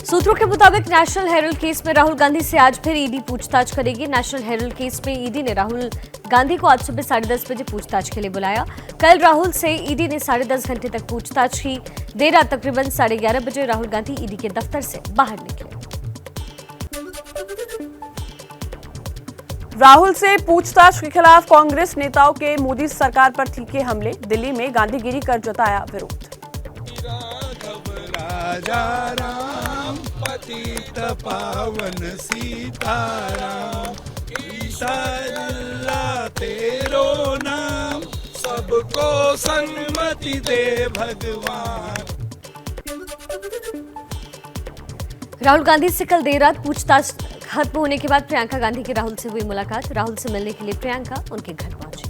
सूत्रों के मुताबिक नेशनल हेराल्ड केस में राहुल गांधी से आज फिर ईडी पूछताछ करेगी। नेशनल हेराल्ड केस में ईडी ने राहुल गांधी को आज सुबह 10:30 बजे पूछताछ के लिए बुलाया। कल राहुल से ईडी ने 10.5 घंटे तक पूछताछ की। देर रात तकरीबन 11:30 बजे राहुल गांधी ईडी के दफ्तर से बाहर निकले। राहुल से पूछताछ के खिलाफ कांग्रेस नेताओं के मोदी सरकार पर तीखे हमले। दिल्ली में गांधीगिरी कर जताया विरोध। राजा राम पतित पावन सीताराम, ईसा अल्लाह तेरो नाम, सबको सन्मति दे भगवान। राहुल गांधी से कल देर रात पूछताछ खत्म होने के बाद प्रियंका गांधी की राहुल से हुई मुलाकात। राहुल से मिलने के लिए प्रियंका उनके घर पहुंची।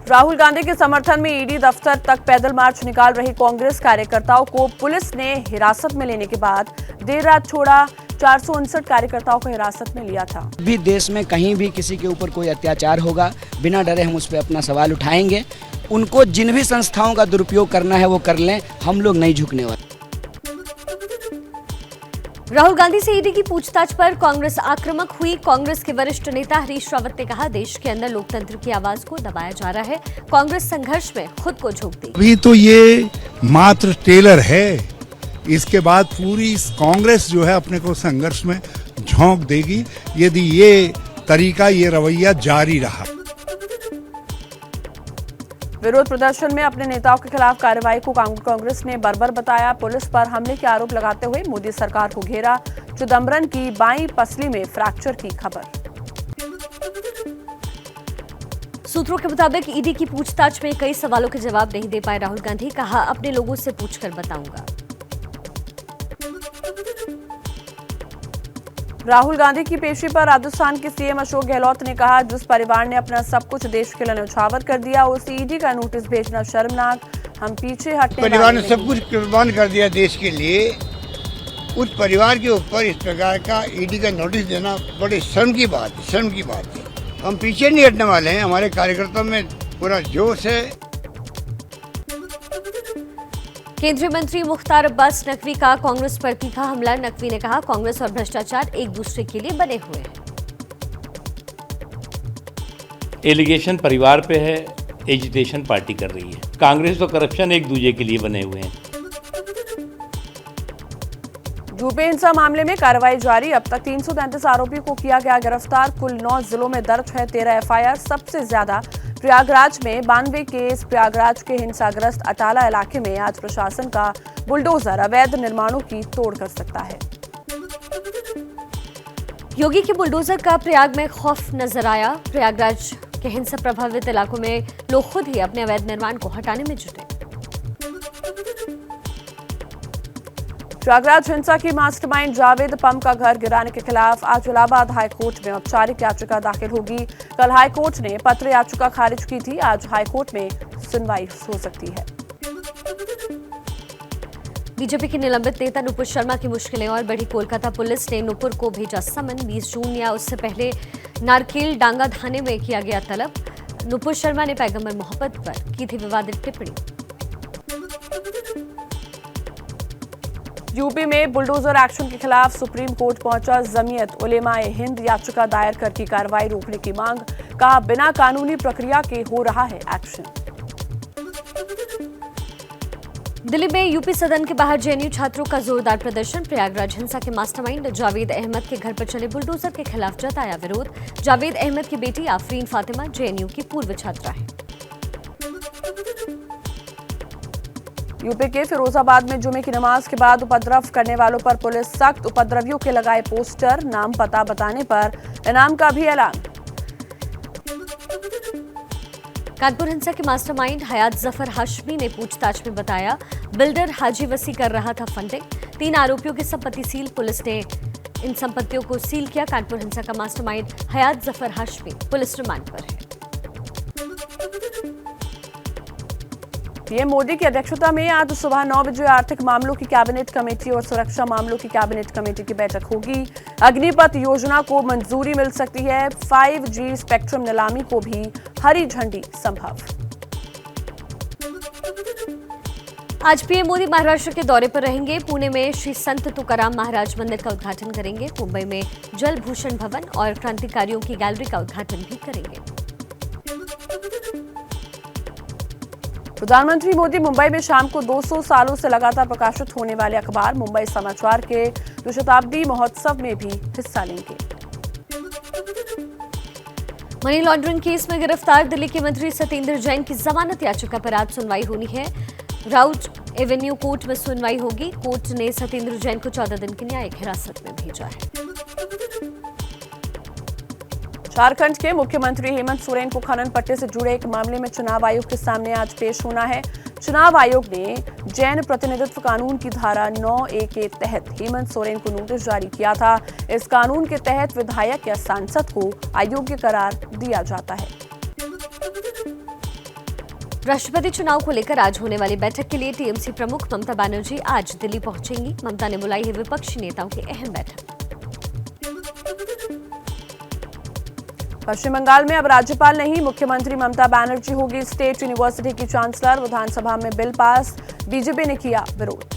राहुल गांधी के समर्थन में ईडी दफ्तर तक पैदल मार्च निकाल रही कांग्रेस कार्यकर्ताओं को पुलिस ने हिरासत में लेने के बाद देर रात छोड़ा। 459 कार्यकर्ताओं को हिरासत में लिया था। भी देश में कहीं भी किसी के ऊपर कोई अत्याचार होगा, बिना डरे हम उस पर अपना सवाल उठाएंगे। उनको जिन भी संस्थाओं का दुरुपयोग करना है वो कर लें, हम लोग नहीं झुकने वाले। राहुल गांधी से ईडी की पूछताछ पर कांग्रेस आक्रामक हुई। कांग्रेस के वरिष्ठ नेता हरीश रावत ने कहा, देश के अंदर लोकतंत्र की आवाज को दबाया जा रहा है। कांग्रेस संघर्ष में खुद को झोंक दी। अभी तो ये मात्र टेलर है, इसके बाद पूरी कांग्रेस जो है अपने को संघर्ष में झोंक देगी यदि ये तरीका, ये रवैया जारी रहा। विरोध प्रदर्शन में अपने नेताओं के खिलाफ कार्रवाई को कांग्रेस ने बर्बर बताया। पुलिस पर हमले के आरोप लगाते हुए मोदी सरकार को घेरा। चिदंबरम की बाईं पसली में फ्रैक्चर की खबर। सूत्रों के मुताबिक ईडी की पूछताछ में कई सवालों के जवाब नहीं दे पाए राहुल गांधी। कहा, अपने लोगों से पूछकर बताऊंगा। राहुल गांधी की पेशी पर राजस्थान के सीएम अशोक गहलोत ने कहा, जिस परिवार ने अपना सब कुछ देश के लिए न्यौछावर कर दिया उसे ईडी का नोटिस भेजना शर्मनाक। हम पीछे हटने परिवार ने सब कुछ कुर्बान कर दिया देश के लिए, उस परिवार के ऊपर इस प्रकार का ईडी का नोटिस देना बड़े शर्म की बात है, शर्म की बात है। हम पीछे नहीं हटने वाले हैं, हमारे कार्यकर्ताओं में पूरा जोश है। केंद्रीय मंत्री मुख्तार अब्बास नकवी का कांग्रेस पर तीखा हमला। नकवी ने कहा, कांग्रेस और भ्रष्टाचार एक दूसरे के लिए बने हुए हैं। एलिगेशन परिवार पे है, एजिटेशन पार्टी कर रही है। कांग्रेस और करप्शन एक दूसरे के लिए बने हुए हैं। यूपी हिंसा मामले में कार्रवाई जारी। अब तक 333 आरोपियों को किया गया गिरफ्तार। कुल 9 जिलों में दर्ज है 13 एफआईआर। सबसे ज्यादा प्रयागराज में 92 केस। प्रयागराज के हिंसाग्रस्त अटाला इलाके में आज प्रशासन का बुलडोजर अवैध निर्माणों की तोड़ कर सकता है। योगी के बुलडोजर का प्रयाग में खौफ नजर आया। प्रयागराज के हिंसा प्रभावित इलाकों में लोग खुद ही अपने अवैध निर्माण को हटाने में जुटे। प्रयागराज हिंसा की मास्टरमाइंड जावेद पम का घर गिराने के खिलाफ आज इलाहाबाद हाईकोर्ट में औपचारिक याचिका दाखिल होगी। कल हाईकोर्ट ने पत्र याचिका खारिज की थी। आज हाईकोर्ट में सुनवाई हो सकती है। बीजेपी के निलंबित नेता नुपुर शर्मा की मुश्किलें और बढ़ी। कोलकाता पुलिस ने नुपुर को भेजा समन। 20 जून या उससे पहले नारकेल डांगा थाने में किया गया तलब। नुपुर शर्मा ने पैगंबर मोहब्बत पर की थी विवादित टिप्पणी। यूपी में बुलडोजर एक्शन के खिलाफ सुप्रीम कोर्ट पहुंचा जमीयत उलेमाए हिंद। याचिका दायर कर की कार्रवाई रोकने की मांग। कहा, बिना कानूनी प्रक्रिया के हो रहा है एक्शन। दिल्ली में यूपी सदन के बाहर जेएनयू छात्रों का जोरदार प्रदर्शन। प्रयागराज हिंसा के मास्टरमाइंड जावेद अहमद के घर पर चले बुलडोजर के खिलाफ जताया विरोध। जावेद अहमद की बेटी आफरीन फातिमा जेएनयू की पूर्व छात्रा है। यूपी के फिरोजाबाद में जुमे की नमाज के बाद उपद्रव करने वालों पर पुलिस सख्त। उपद्रवियों के लगाए पोस्टर, नाम पता बताने पर इनाम का भी ऐलान। कानपुर हिंसा के मास्टरमाइंड हयात जफर हाशमी ने पूछताछ में बताया, बिल्डर हाजी वसी कर रहा था फंडिंग। 3 आरोपियों की संपत्ति सील। पुलिस ने इन संपत्तियों को सील किया। कानपुर हिंसा का मास्टरमाइंड हयात जफर हाशमी पुलिस रिमांड पर है। पीएम मोदी की अध्यक्षता में आज सुबह 9 बजे आर्थिक मामलों की कैबिनेट कमेटी और सुरक्षा मामलों की कैबिनेट कमेटी की बैठक होगी। अग्निपथ योजना को मंजूरी मिल सकती है। 5G स्पेक्ट्रम नीलामी को भी हरी झंडी संभव। आज पीएम मोदी महाराष्ट्र के दौरे पर रहेंगे। पुणे में श्री संत तुकाराम महाराज मंदिर का उद्घाटन करेंगे। मुंबई में जल भूषण भवन और क्रांतिकारियों की गैलरी का उद्घाटन भी करेंगे। प्रधानमंत्री मोदी मुंबई में शाम को 200 सालों से लगातार प्रकाशित होने वाले अखबार मुंबई समाचार के शताब्दी महोत्सव में भी हिस्सा लेंगे। मनी लॉन्ड्रिंग केस में गिरफ्तार दिल्ली के मंत्री सत्येंद्र जैन की जमानत याचिका पर आज सुनवाई होनी है। राउट एवेन्यू कोर्ट में सुनवाई होगी। कोर्ट ने सत्येंद्र जैन को 14 दिन की न्यायिक हिरासत में भेजा है। झारखंड के मुख्यमंत्री हेमंत सोरेन को खनन पट्टे से जुड़े एक मामले में चुनाव आयोग के सामने आज पेश होना है। चुनाव आयोग ने जैन प्रतिनिधित्व कानून की धारा 9A के तहत हेमंत सोरेन को नोटिस जारी किया था। इस कानून के तहत विधायक या सांसद को अयोग्य करार दिया जाता है। राष्ट्रपति चुनाव को लेकर आज होने वाली बैठक के लिए टीएमसी प्रमुख ममता बनर्जी आज दिल्ली पहुंचेंगी। ममता ने बुलाई है विपक्षी नेताओं की अहम बैठक। पश्चिम बंगाल में अब राज्यपाल नहीं, मुख्यमंत्री ममता बनर्जी होगी स्टेट यूनिवर्सिटी की चांसलर। विधानसभा में बिल पास, बीजेपी ने किया विरोध।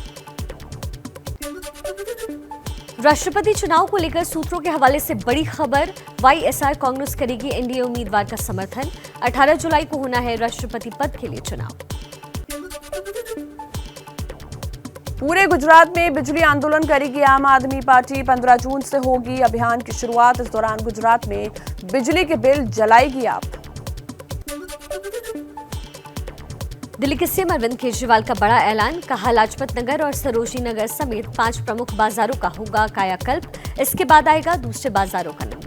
राष्ट्रपति चुनाव को लेकर सूत्रों के हवाले से बड़ी खबर। वाईएसआर कांग्रेस करेगी एनडीए उम्मीदवार का समर्थन। 18 जुलाई को होना है राष्ट्रपति पद के लिए चुनाव। पूरे गुजरात में बिजली आंदोलन करेगी आम आदमी पार्टी। 15 जून से होगी अभियान की शुरुआत। इस दौरान गुजरात में बिजली के बिल जलाएगी आप। दिल्ली के सीएम अरविंद केजरीवाल का बड़ा ऐलान। कहा लाजपत नगर और सरोजनी नगर समेत 5 प्रमुख बाजारों का होगा कायाकल्प। इसके बाद आएगा दूसरे बाजारों का नंबर।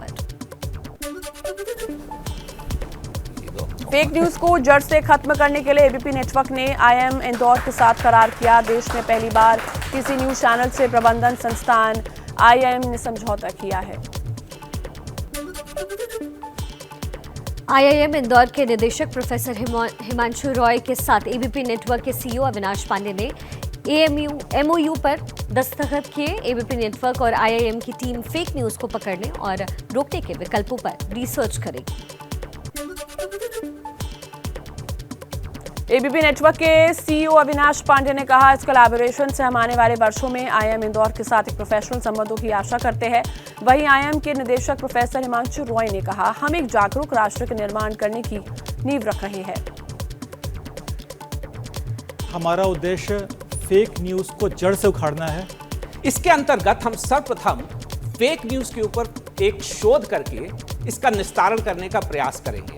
फेक न्यूज को जड़ से खत्म करने के लिए एबीपी नेटवर्क ने आईआईएम इंदौर के साथ करार किया। देश में पहली बार किसी न्यूज चैनल से प्रबंधन संस्थान आईआईएम ने समझौता किया है। आईआईएम इंदौर के निदेशक प्रोफेसर हिमांशु रॉय के साथ एबीपी नेटवर्क के सीईओ अविनाश पांडे ने एमओयू पर दस्तखत किए। एबीपी नेटवर्क और आईआईएम की टीम फेक न्यूज को पकड़ने और रोकने के विकल्पों पर रिसर्च करेगी। एबीपी नेटवर्क के सीईओ अविनाश पांडे ने कहा इस कोलैबोरेशन से हम आने वाले वर्षों में आईआईएम इंदौर के साथ एक प्रोफेशनल संबंधों की आशा करते हैं। वहीं आईआईएम के निदेशक प्रोफेसर हिमांशु रॉय ने कहा हम एक जागरूक राष्ट्र के निर्माण करने की नींव रख रहे हैं। हमारा उद्देश्य फेक न्यूज को जड़ से उखाड़ना है। इसके अंतर्गत हम सर्वप्रथम फेक न्यूज के ऊपर एक शोध करके इसका निस्तारण करने का प्रयास करेंगे।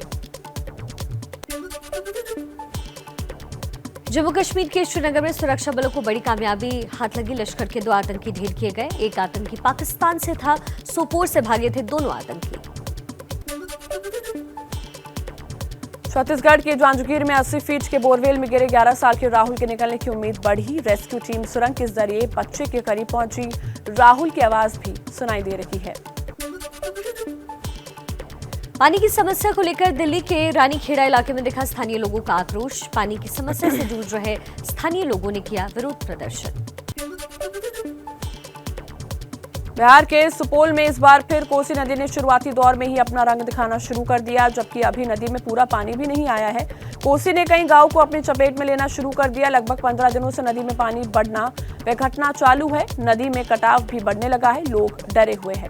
जम्मू कश्मीर के श्रीनगर में सुरक्षा बलों को बड़ी कामयाबी हाथ लगी। लश्कर के 2 आतंकी ढेर किए गए। एक आतंकी पाकिस्तान से था। सोपोर से भागे थे दोनों आतंकी। छत्तीसगढ़ के जांजगीर में 80 फीट के बोरवेल में गिरे 11 साल के राहुल के निकलने की उम्मीद बढ़ी। रेस्क्यू टीम सुरंग के जरिए बच्चे के करीब पहुंची। राहुल की आवाज भी सुनाई दे रही है। पानी की समस्या को लेकर दिल्ली के रानीखेड़ा इलाके में दिखा स्थानीय लोगों का आक्रोश। पानी की समस्या से जूझ रहे स्थानीय लोगों ने किया विरोध प्रदर्शन। बिहार के सुपौल में इस बार फिर कोसी नदी ने शुरुआती दौर में ही अपना रंग दिखाना शुरू कर दिया, जबकि अभी नदी में पूरा पानी भी नहीं आया है। कोसी ने कई गांव को अपनी चपेट में लेना शुरू कर दिया। लगभग 15 दिनों से नदी में पानी बढ़ना वह घटना चालू है। नदी में कटाव भी बढ़ने लगा है। लोग डरे हुए हैं।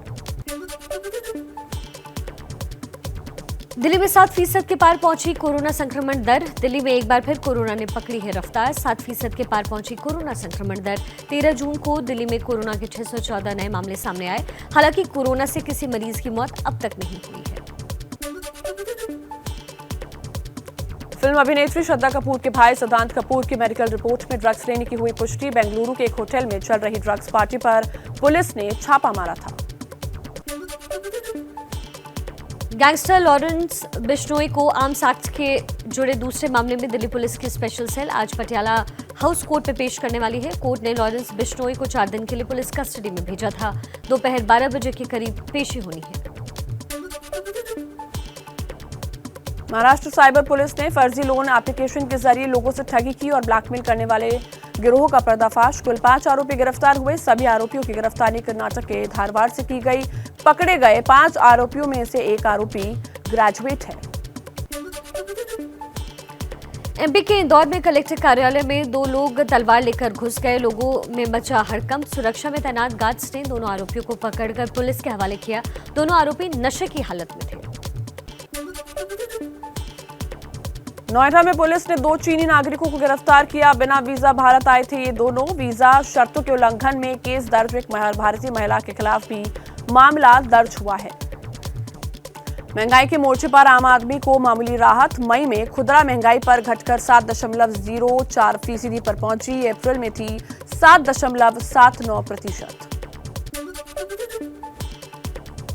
दिल्ली में 7% के पार पहुंची कोरोना संक्रमण दर। दिल्ली में एक बार फिर कोरोना ने पकड़ी है रफ्तार। 7% के पार पहुंची कोरोना संक्रमण दर। 13 जून को दिल्ली में कोरोना के 614 नए मामले सामने आए। हालांकि कोरोना से किसी मरीज की मौत अब तक नहीं हुई है। फिल्म अभिनेत्री श्रद्धा कपूर के भाई सिद्धांत कपूर की मेडिकल रिपोर्ट में ड्रग्स लेने की हुई पुष्टि। बेंगलुरु के एक होटल में चल रही ड्रग्स पार्टी पर पुलिस ने छापा मारा था। गैंगस्टर लॉरेंस बिश्नोई को आर्म्स एक्ट के जुड़े दूसरे मामले में दिल्ली पुलिस की स्पेशल सेल आज पटियाला हाउस कोर्ट में पेश करने वाली है। कोर्ट ने लॉरेंस बिश्नोई को 4 दिन के लिए पुलिस कस्टडी में भेजा था। दोपहर 12 बजे के करीब पेशी होनी है। महाराष्ट्र साइबर पुलिस ने फर्जी लोन एप्लीकेशन के जरिए लोगों से ठगी की और ब्लैकमेल करने वाले गिरोह का पर्दाफाश। कुल 5 आरोपी गिरफ्तार हुए। सभी आरोपियों की गिरफ्तारी कर्नाटक के धारवाड़ से की गई। पकड़े गए 5 आरोपियों में से एक आरोपी ग्रेजुएट है। एमपी के इंदौर में कलेक्टर कार्यालय में 2 लोग तलवार लेकर घुस गए। लोगों में मचा हड़कंप। सुरक्षा में तैनात गार्ड्स ने दोनों आरोपियों को पकड़कर पुलिस के हवाले किया। दोनों आरोपी नशे की हालत में थे। नोएडा में पुलिस ने 2 चीनी नागरिकों को गिरफ्तार किया। बिना वीजा भारत आए थे ये दोनों। वीजा शर्तों के उल्लंघन में केस दर्ज। एक भारतीय महिला के खिलाफ भी मामला दर्ज हुआ है। महंगाई के मोर्चे पर आम आदमी को मामूली राहत। मई में खुदरा महंगाई पर घटकर 7.04% पर पहुंची। अप्रैल में थी 7.79%।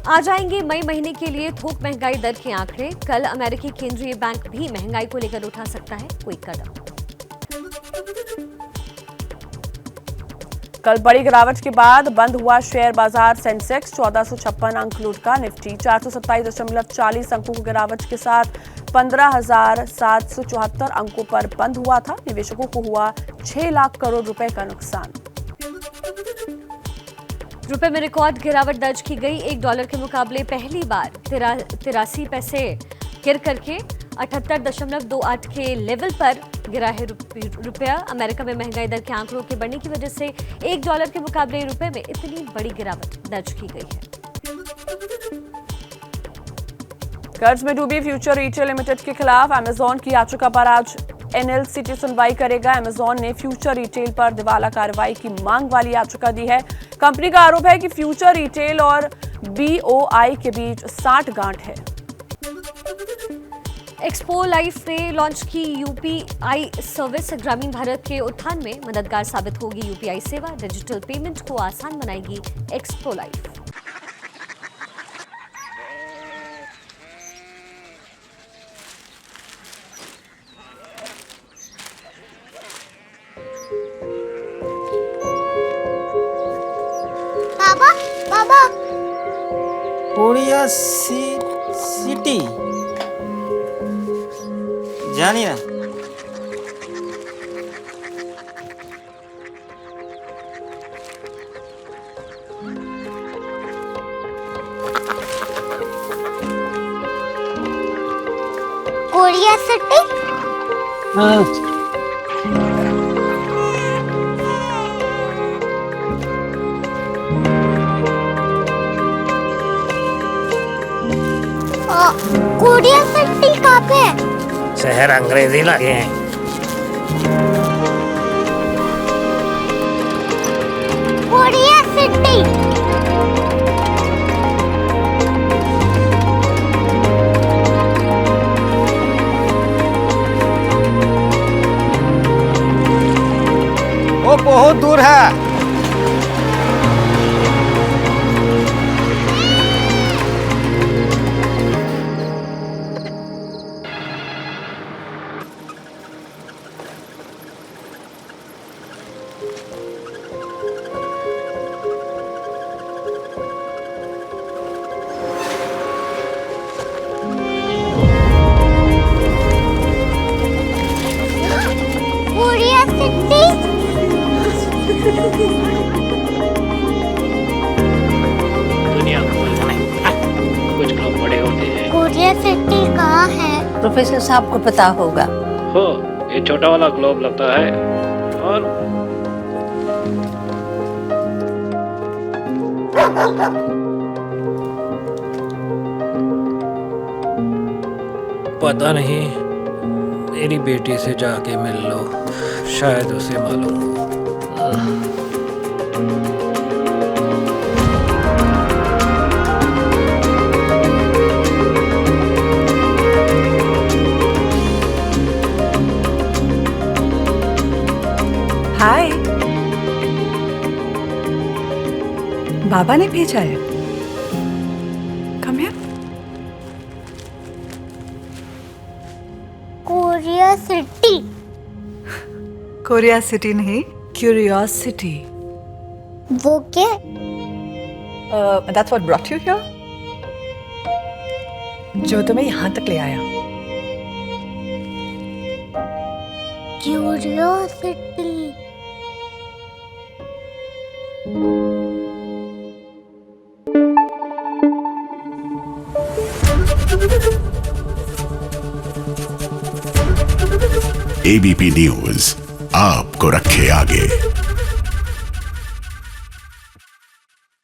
आ जाएंगे मई महीने के लिए थोक महंगाई दर के आंकड़े। कल अमेरिकी केंद्रीय बैंक भी महंगाई को लेकर उठा सकता है कोई कदम। कल बड़ी गिरावट के बाद बंद हुआ शेयर बाजार। सेंसेक्स 1456 अंक लुढ़का। निफ्टी 427.40 अंकों की गिरावट के साथ 15,774 अंकों पर बंद हुआ था। निवेशकों को हुआ 6 लाख करोड़ रुपए का नुकसान। रुपए में रिकॉर्ड गिरावट दर्ज की गई। $1 के मुकाबले पहली बार 83 पैसे गिर करके 78.28 के लेवल पर गिरा है रुपया। अमेरिका में महंगाई दर के आंकड़ों के बढ़ने की वजह से $1 के मुकाबले रुपए में इतनी बड़ी गिरावट दर्ज की गई है। कर्ज में डूबी फ्यूचर रिटेल लिमिटेड के खिलाफ अमेजॉन की याचिका पर आज एनएलसीटी सुनवाई करेगा। अमेजॉन ने फ्यूचर रिटेल पर दिवाला कार्रवाई की मांग वाली याचिका दी है। कंपनी का आरोप है कि फ्यूचर रिटेल और बीओआई के बीच साठगांठ है। एक्सपो लाइफ ने लॉन्च की यूपीआई सर्विस। ग्रामीण भारत के उत्थान में मददगार साबित होगी यूपीआई सेवा। डिजिटल पेमेंट को आसान बनाएगी एक्सपो लाइफ। बाबा कोरिया सिटी जानिए ना। Korea city. हाँ। कोरिया सिटी कहाँ पे है? शहर अंग्रेजी लगे हैं। Korea city. वो बहुत दूर है। Korea city. दुनिया कुछ लोग बड़े होते हैं। कोरिया सिटी कहाँ है? प्रोफेसर साहब को पता होगा। हो ये छोटा वाला ग्लोब लगता है और पता नहीं, मेरी बेटी से जाके मिल लो, शायद उसे मालूम हो। हाय, बाबा ने भेजा है। Come here. Korea city. Korea city नहीं, क्यूरियोसिटी। वो क्या? That's what brought you here? जो तुम्हें यहाँ तक ले आया। क्यूरियोसिटी। एबीपी न्यूज आपको रखे आगे।